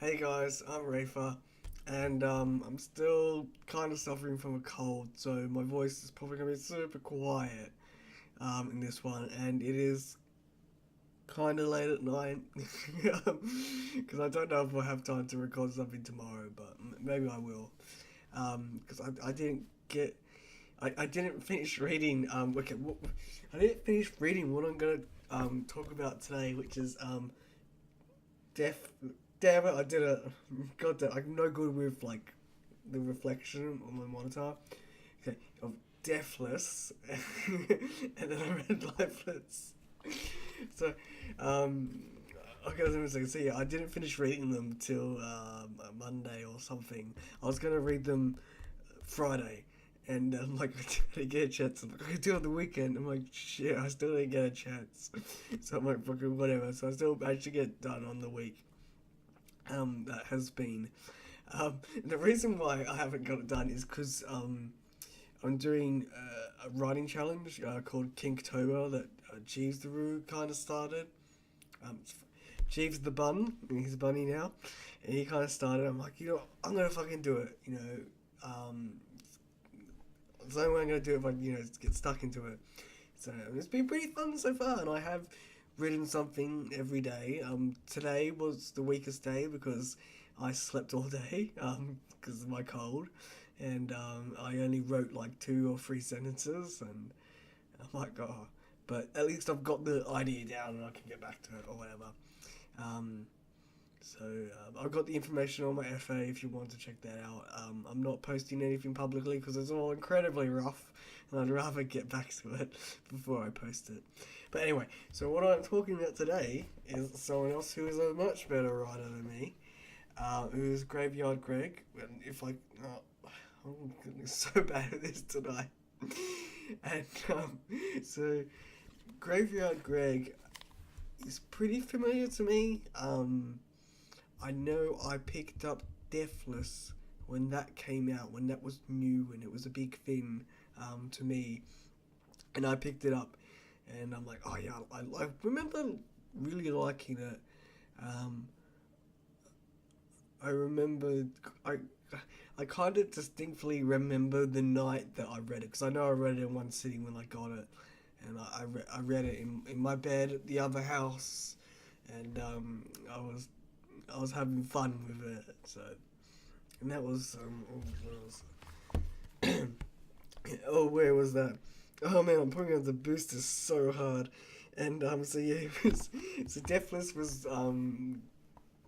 Hey guys, I'm Reyfar, and I'm still kind of suffering from a cold, so my voice is probably gonna be super quiet in this one, and it is kind of late at night because I don't know if I'll have time to record something tomorrow, but maybe I will. Because I didn't get I didn't finish reading I didn't finish reading what I'm gonna talk about today, which is Death. Damn it, I did it. God damn, I'm no good with like the reflection on my monitor. Okay, of Deathless, and then I read Lifeless. So, okay, let me see. So yeah, I didn't finish reading them till Monday or something. I was gonna read them Friday, and like I didn't get a chance. I'm like, I could do it on the weekend. I'm like, shit, I still didn't get a chance. So I'm like, fucking whatever. So I still managed to get done on the week. That has been. The reason why I haven't got it done is because I'm doing a writing challenge called Kinktober that Jeeves the Roo kind of started. Jeeves the Bun, he's a bunny now, and he kind of started. I'm like, I'm gonna fucking do it. It's the only way I'm gonna do it if I, get stuck into it. So it's been pretty fun so far, and I have written something every day. Today was the weakest day because I slept all day because of my cold, and I only wrote like 2 or 3 sentences, and I'm like, oh, but at least I've got the idea down and I can get back to it or whatever. Um, I've got the information on my FA if you want to check that out. I'm not posting anything publicly because it's all incredibly rough, and I'd rather get back to it before I post it. But anyway, so what I'm talking about today is someone else who is a much better writer than me, who is Graveyard Greg. And if I, I'm getting so bad at this tonight. And so Graveyard Greg is pretty familiar to me. I know I picked up Deathless when that came out, when that was new and it was a big thing to me, and I picked it up, and I'm like, oh yeah, I remember really liking it. Um, I remember I kind of distinctly remember the night that I read it because I know I read it in one sitting when I got it, and I read it in my bed at the other house, and I was having fun with it. So, and that was oh, where was that? Oh man, I'm putting on the boosters so hard, and so yeah, so Deathless was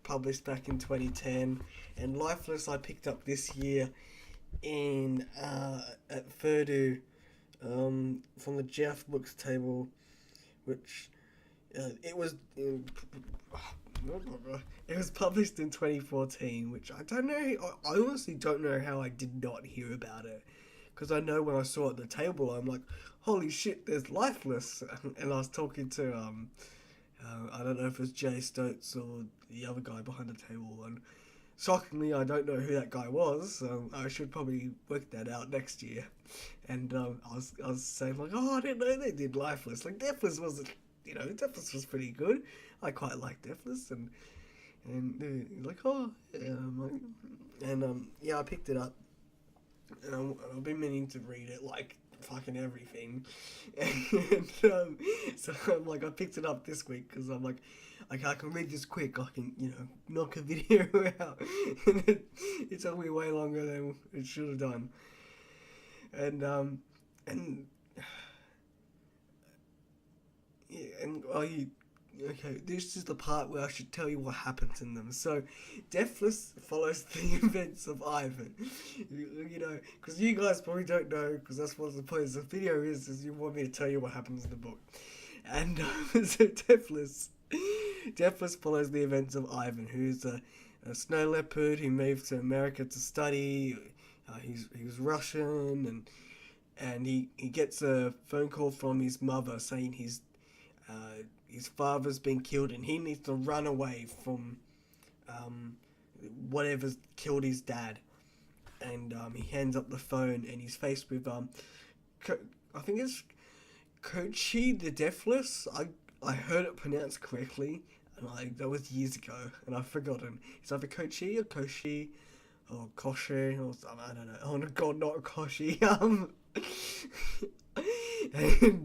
published back in 2010, and Lifeless I picked up this year in at Furdu from the Jeff Books table, which it was. It was published in 2014, which I don't know. I honestly don't know how I did not hear about it, because I know when I saw it at the table, I'm like, "Holy shit, there's Lifeless!" And I was talking to I don't know if it's Jay Stotes or the other guy behind the table, and shockingly, I don't know who that guy was. So I should probably work that out next year. And I was saying like, "Oh, I didn't know they did Lifeless." Like Deathless was, Deathless was pretty good. I quite like Deathless, and like, oh, yeah, yeah, I picked it up, and I've been meaning to read it like fucking everything, and so I'm like, I picked it up this week because I'm like, I can read this quick. I can, knock a video out, and it took me way longer than it should have done, and yeah, and okay, this is the part where I should tell you what happens in them. So, Deathless follows the events of Ivan. Because you guys probably don't know, because that's what the point of the video is you want me to tell you what happens in the book. And so Deathless follows the events of Ivan, who's a snow leopard who moved to America to study. He was Russian, and he gets a phone call from his mother saying his father's been killed and he needs to run away from whatever's killed his dad. And he hands up the phone and he's faced with I think it's Kochi the Deathless. I heard it pronounced correctly. and that was years ago, and I've forgotten. It's either Kochi or Koshi, or Koshi, or something, I don't know. Oh no, God, not Koshi. And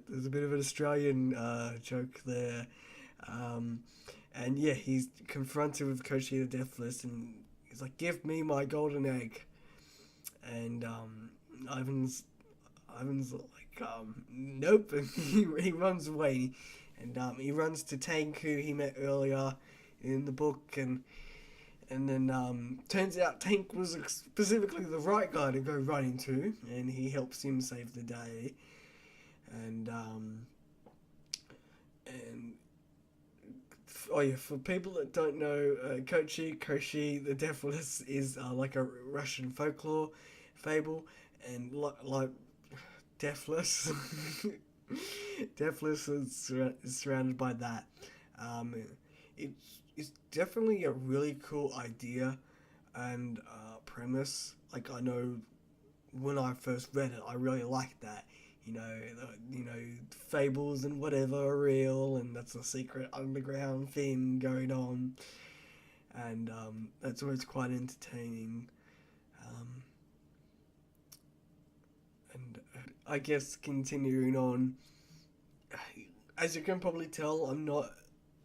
there's a bit of an Australian joke there. And yeah, he's confronted with Koshi the Deathless, and he's like, "Give me my golden egg." And Ivan's like, "Nope," and he runs away, and he runs to Tank, who he met earlier in the book, and then turns out Tank was specifically the right guy to go running to, and he helps him save the day, and oh yeah, for people that don't know, Koshi the Deathless is like a Russian folklore fable, and like Deathless, Deathless is surrounded by that. It's definitely a really cool idea and premise. Like, I know when I first read it, I really liked that. Fables and whatever are real, and that's a secret underground thing going on, and that's always quite entertaining. And I guess continuing on, as you can probably tell, I'm not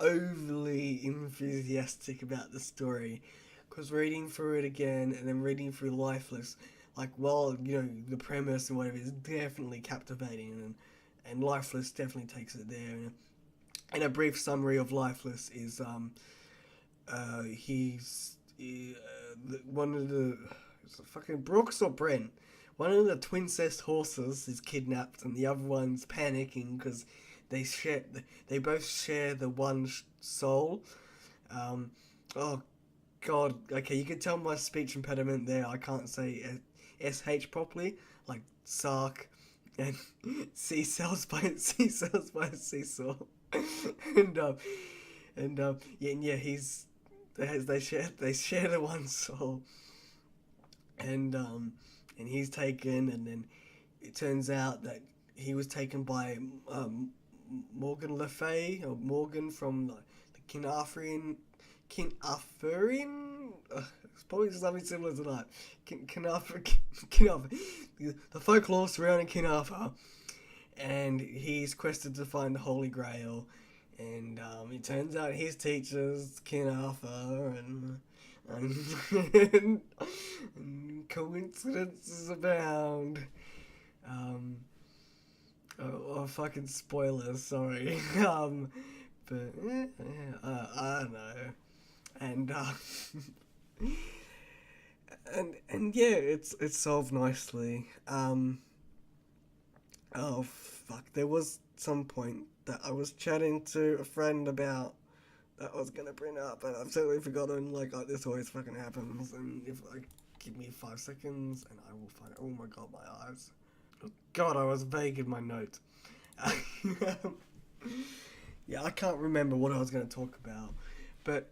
overly enthusiastic about the story, because reading through it again and then reading through Lifeless, like, while the premise and whatever is definitely captivating, and Lifeless definitely takes it there. And a brief summary of Lifeless is he's one of the fucking Brooks or Brent. One of the twincest horses is kidnapped, and the other one's panicking because they both share the one soul. Oh God, okay, you can tell my speech impediment there. I can't say SH properly, like Sark and C cells by a seesaw. Yeah, they share the one soul, and he's taken, and then it turns out that he was taken by Morgan Le Fay, or Morgan from the Kinarthurian. It's probably something similar to that. Kinarthur. The folklore surrounding Kinarthur, and he's quested to find the Holy Grail, and it turns out his teacher's Kinarthur, and coincidences abound. Fucking spoilers, sorry. But I don't know, and and yeah, it's solved nicely. Oh fuck, there was some point that I was chatting to a friend about that I was gonna bring up, and I've totally forgotten. Like, this always fucking happens, and if give me 5 seconds, and I will find it. Oh my God, my eyes. Oh God, I was vague in my notes. Yeah, I can't remember what I was going to talk about, but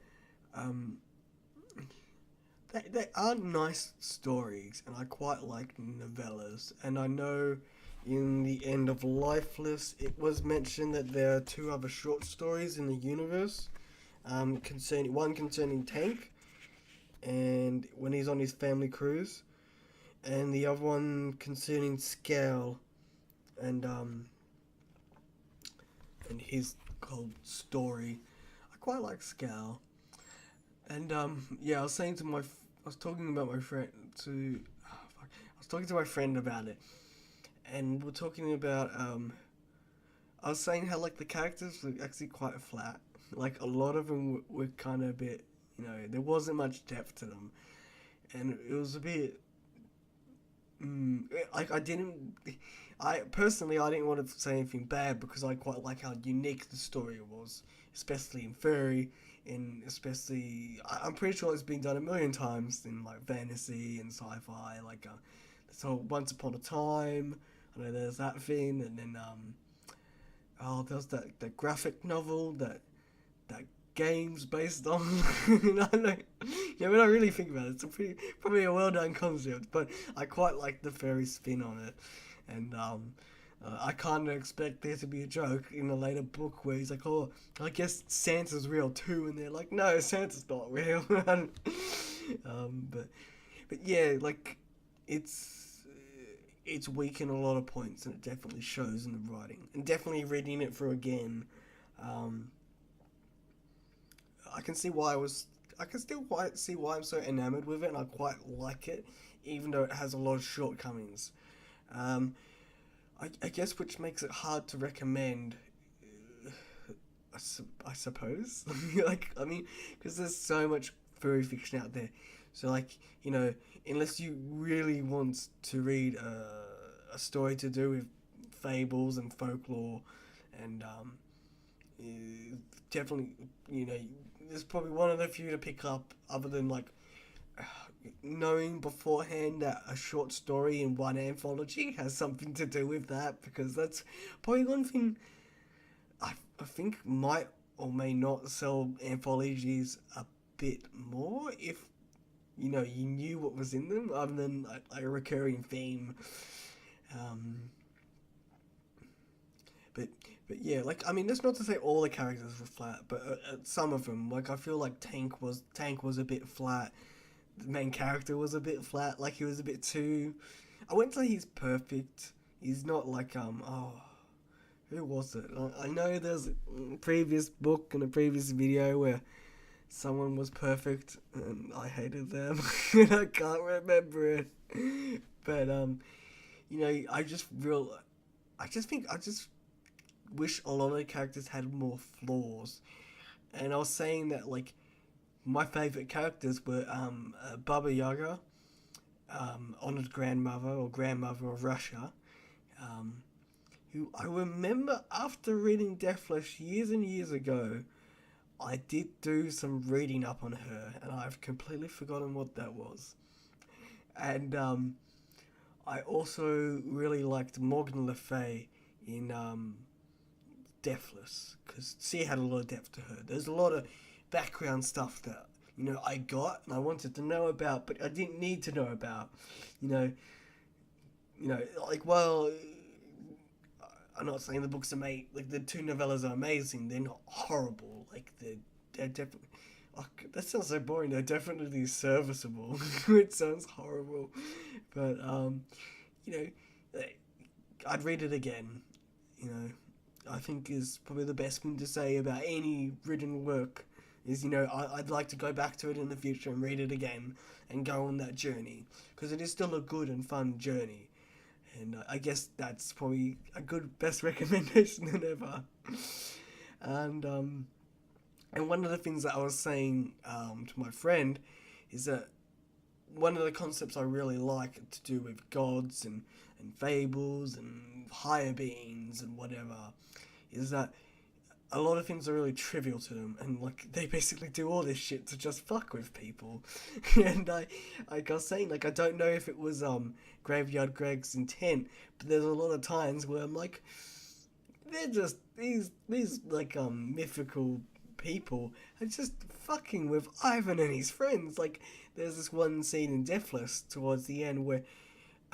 they are nice stories, and I quite like novellas. And I know in the end of Lifeless, it was mentioned that there are 2 other short stories in the universe, concerning Tank, and when he's on his family cruise, and the other one concerning Scowl, and his called Story. I quite like Scowl, and yeah, I was talking about my friend to, I was talking to my friend about it, and we're talking about I was saying how, like, the characters were actually quite flat. Like, a lot of them were kind of a bit, there wasn't much depth to them, and it was a bit. I personally didn't want to say anything bad, because I quite like how unique the story was, especially in furry, and especially, I'm pretty sure it's been done a million times in, like, fantasy and sci-fi, like, so Once Upon a Time, I know there's that thing, and then, there's that graphic novel that game's based on. I know, when I really think about it, it's probably a well-done concept, but I quite like the furry spin on it, and I kind of expect there to be a joke in a later book where he's like, "Oh, I guess Santa's real too," and they're like, "No, Santa's not real." But yeah, like it's weak in a lot of points, and it definitely shows in the writing. And definitely reading it through again, um, I can see why I was. I can still quite see why I'm so enamored with it, and I quite like it, even though it has a lot of shortcomings. Um, I guess which makes it hard to recommend. I suppose. Like, I mean, because there's so much furry fiction out there. So, like, unless you really want to read a story to do with fables and folklore, and definitely, there's probably one of the few to pick up, other than, like, knowing beforehand that a short story in one anthology has something to do with that, because that's probably one thing I think might or may not sell anthologies a bit more if you knew what was in them, other than a recurring theme. Um, but yeah, like, I mean, that's not to say all the characters were flat, but some of them, like, I feel like Tank was a bit flat. The main character was a bit flat, like he was a bit too. I wouldn't say he's perfect. He's not like who was it? I know there's a previous book and a previous video where someone was perfect and I hated them and I can't remember it. But I just wish a lot of the characters had more flaws. And I was saying that, like, my favorite characters were Baba Yaga, honored grandmother of Russia, who I remember after reading Deathless years and years ago, I did do some reading up on her, and I've completely forgotten what that was. And I also really liked Morgan Le Fay in Deathless, because she had a lot of depth to her. There's a lot of background stuff that I got and I wanted to know about, but I didn't need to know about. Like, well, I'm not saying the books are like the two novellas are amazing. They're not horrible. Like, they're definitely. Oh, that sounds so boring. They're definitely serviceable. It sounds horrible, but you know, I'd read it again. I think is probably the best thing to say about any written work. Is I'd like to go back to it in the future and read it again and go on that journey, because it is still a good and fun journey. And I guess that's probably a good best recommendation than ever. And one of the things that I was saying to my friend is that one of the concepts I really like to do with gods and fables and higher beings and whatever is that a lot of things are really trivial to them, and like they basically do all this shit to just fuck with people. And I was saying, like, I don't know if it was Graveyard Greg's intent, but there's a lot of times where I'm like, they're just these like mythical people are just fucking with Ivan and his friends. Like, there's this one scene in Deathless towards the end where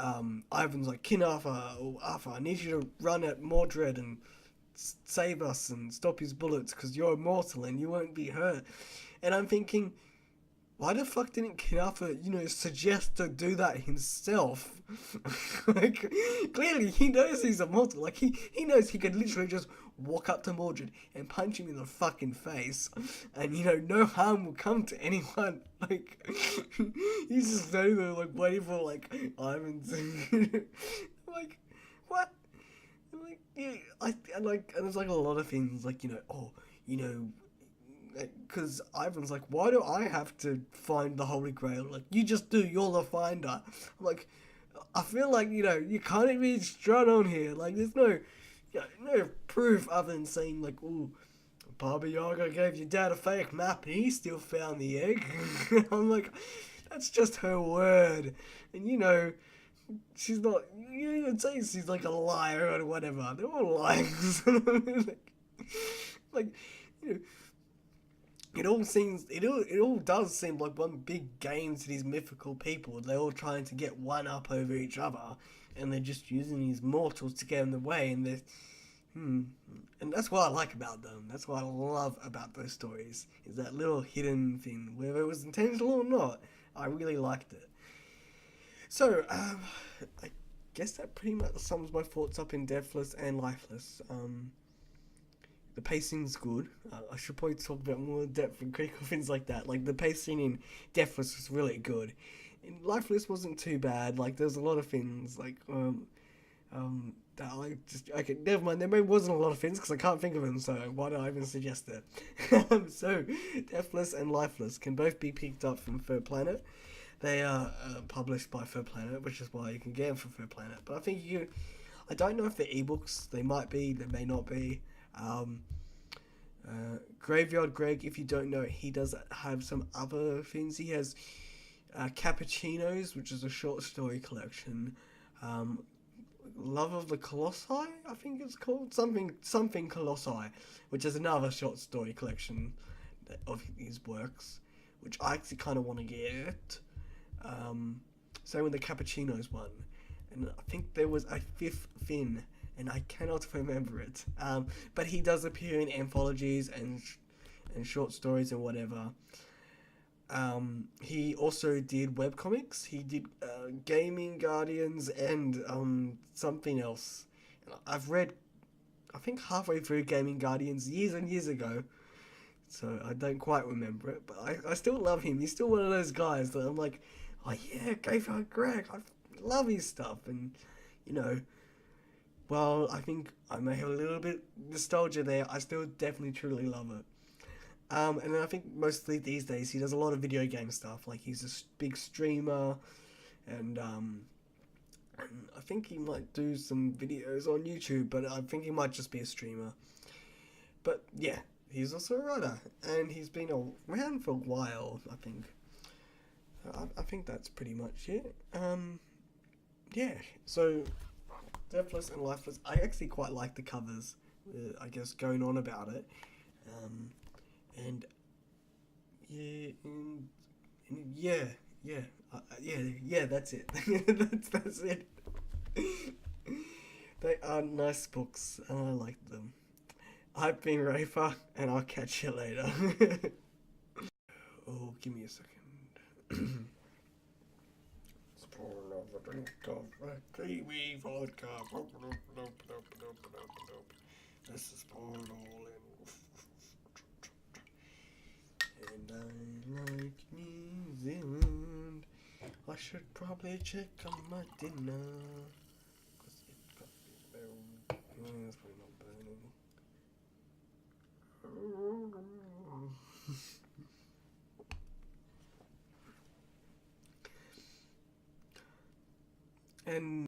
Ivan's like, Kin Arthur, I need you to run at Mordred and save us and stop his bullets because you're immortal and you won't be hurt. And I'm thinking, why the fuck didn't King Arthur, suggest to do that himself? Like, clearly he knows he's immortal. Like, he knows he could literally just walk up to Mordred and punch him in the fucking face, and no harm will come to anyone. Like, he's just standing there, like, waiting for, like, Ivan to like, what? Like, yeah, and there's like a lot of things, like, because Ivan's like, why do I have to find the Holy Grail? Like, you just do, you're the finder. I'm like, I feel like, you can't even strut on here. Like, there's no proof other than saying, like, ooh, Baba Yaga gave your dad a fake map and he still found the egg. I'm like, that's just her word. And, she's not, you even say she's like a liar or whatever. They're all liars. like, it all does seem like one big game to these mythical people. They're all trying to get one up over each other, and they're just using these mortals to get in the way, and they're and that's what I like about them. That's what I love about those stories, is that little hidden thing, whether it was intentional or not. I really liked it. So, I guess that pretty much sums my thoughts up in Deathless and Lifeless. The pacing's good. I should probably talk about more depth and critical things like that. Like, the pacing in Deathless was really good. In Lifeless wasn't too bad. Like, there's a lot of things, like, never mind. There wasn't a lot of things because I can't think of them, so why did I even suggest it? So, Deathless and Lifeless can both be picked up from Third Planet. They are published by Third Planet, which is why you can get them from Third Planet. But I think I don't know if they're ebooks. They might be. They may not be. Graveyard Greg, if you don't know, he does have some other things. He has Cappuccinos, which is a short story collection. Love of the Colossi, I think it's called, something Colossi, which is another short story collection of his works, which I actually kind of want to get. Same with the Cappuccinos one, and I think there was a fifth Finn, and I cannot remember it. But he does appear in anthologies and short stories and whatever. He also did webcomics. He did Gaming Guardians and something else. I've read, I think, halfway through Gaming Guardians years and years ago, so I don't quite remember it. But I still love him. He's still one of those guys that I'm like, oh yeah, Reyfar Greg. I love his stuff, and well, I think I may have a little bit nostalgia there. I still definitely truly love it. And then I think mostly these days he does a lot of video game stuff. Like, he's a big streamer, and I think he might do some videos on YouTube, but I think he might just be a streamer. But yeah, he's also a writer, and he's been around for a while, I think. I think that's pretty much it. Yeah, so Deathless and Lifeless, I actually quite like the covers, I guess, going on about it. And yeah, that's it. that's it. They are nice books, and I like them. I've been Reyfar, and I'll catch you later. Oh, give me a second. Pour another drink of kiwi vodka. This is poured all in. And I like New Zealand. I should probably check on my dinner, because it got burned. It's probably not burning. And